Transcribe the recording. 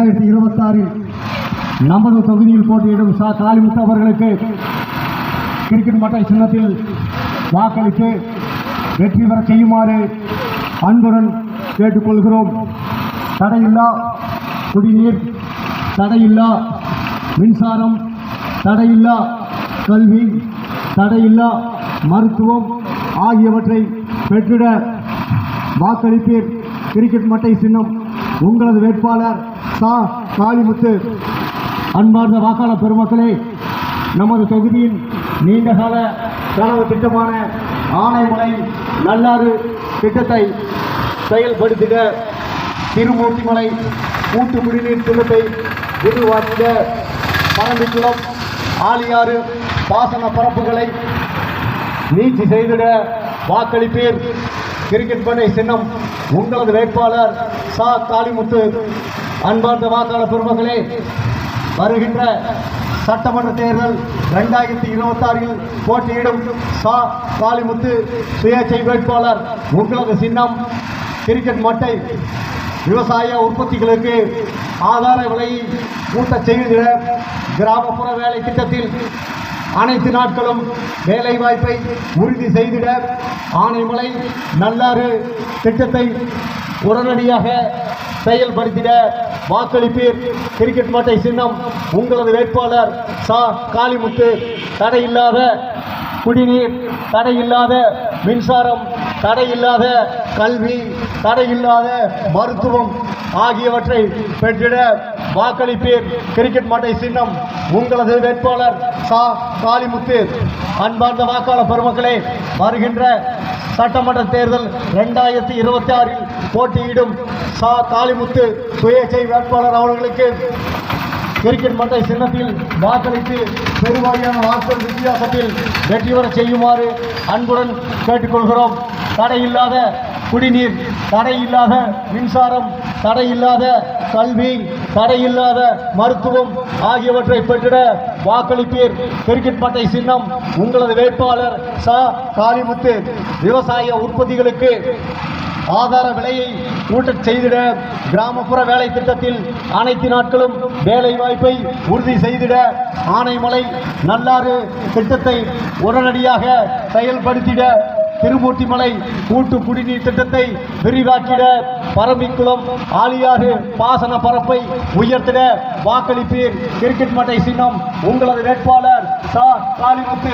2026 நமது தொகுதியில் போட்டியிடும் சா காளிமுத்து அவர்களுக்கு கிரிக்கெட் மட்டை சின்னத்தில் வாக்களித்து வெற்றி பெற செய்யுமாறு அன்புடன் கேட்டுக்கொள்கிறோம். தடையில்லா குடிநீர், தடையில்லா மின்சாரம், தடையில்லா கல்வி, தடையில்லா மருத்துவம் ஆகியவற்றை பெற்றிட வாக்களிப்பீர். கிரிக்கெட் மட்டை சின்னம் உங்களது வேட்பாளர் சா காளிமுத்து. அன்பார்ந்த வாக்காளர் பெருமக்களே, நமது தொகுதியின் நீண்டகால கனவு திட்டமான ஆனைமலை நல்லாறு திட்டத்தை செயல்படுத்திட திருமூர்த்திமலை கூட்டு குடிநீர் திட்டத்தை விரிவாக்கிட பரம்பிக்குளம் ஆலியாறு பாசன பரப்புகளை நீட்சி செய்திட வாக்களிப்பீர். கிரிக்கெட் மட்டை சின்னம் உங்களது வேட்பாளர் சா காளிமுத்து. அன்பார்ந்த வாக்காளர் பெருமக்களே, வருகின்ற சட்டமன்ற தேர்தல் 2026 போட்டியிடும் சா காளிமுத்து சுயேட்சை வேட்பாளர். உங்களது சின்னம் கிரிக்கெட் மட்டை. விவசாய உற்பத்திகளுக்கு ஆதார விலையை கூட்டச் செய்திட கிராமப்புற வேலை திட்டத்தில் அனைத்து நாட்களும் வேலை வாய்ப்பை உறுதி செய்திட ஆனைமலை நல்லாறு திட்டத்தை உடனடியாக செயல்படுத்திட வாக்களிப்பீர். கிரிக்கெட் மட்டை சின்னம் உங்களது வேட்பாளர் சா காளிமுத்து. தடையில்லாத குடிநீர், தடையில்லாத மின்சாரம், தடையில்லாத கல்வி, தடையில்லாத மருத்துவம் ஆகியவற்றை பெற்றிட வாக்களிப்பீர். கிரிக்கெட் மட்டை சின்னம் உங்களது வேட்பாளர் சா காளிமுத்து. அன்பார்ந்த வாக்காளர் பெருமக்களே, வருகின்ற சட்டமன்ற தேர்தல் 2026 போட்டியிடும் சா காளிமுத்து சுயேட்சை வேட்பாளர் அவர்களுக்கு கிரிக்கெட் மட்டை சின்னத்தில் வாக்களித்து பெருவாரியான வாக்குகள் வித்தியாசத்தில் வெற்றி பெற செய்யுமாறு அன்புடன் கேட்டுக்கொள்கிறோம். தடையில்லாத குடிநீர், தடையில்லாத மின்சாரம், தடையில்லாத கல்வி, தடையில்லாத மருத்துவம் ஆகியவற்றை பெற்றிட வாக்களிப்பீர். கிரிக்கெட் மட்டை சின்னம் உங்களது வேட்பாளர் சா காளிமுத்து. விவசாய உற்பத்திகளுக்கு ஆதார விலையை கூட்டச் செய்திட கிராமப்புற வேலை திட்டத்தில் அனைத்து நாட்களும் வேலை வாய்ப்பை உறுதி செய்திட ஆனைமலை நல்லாறு திட்டத்தை உடனடியாக செயல்படுத்திட திருமூர்த்திமலை கூட்டு குடிநீர் திட்டத்தை விரிவாக்கிட பரம்பிக்குளம் ஆலியாறு பாசன பரப்பை உயர்த்திட வாக்களிப்பீர். கிரிக்கெட் மட்டை சின்னம் உங்களது வேட்பாளர் சா காளிமுத்து.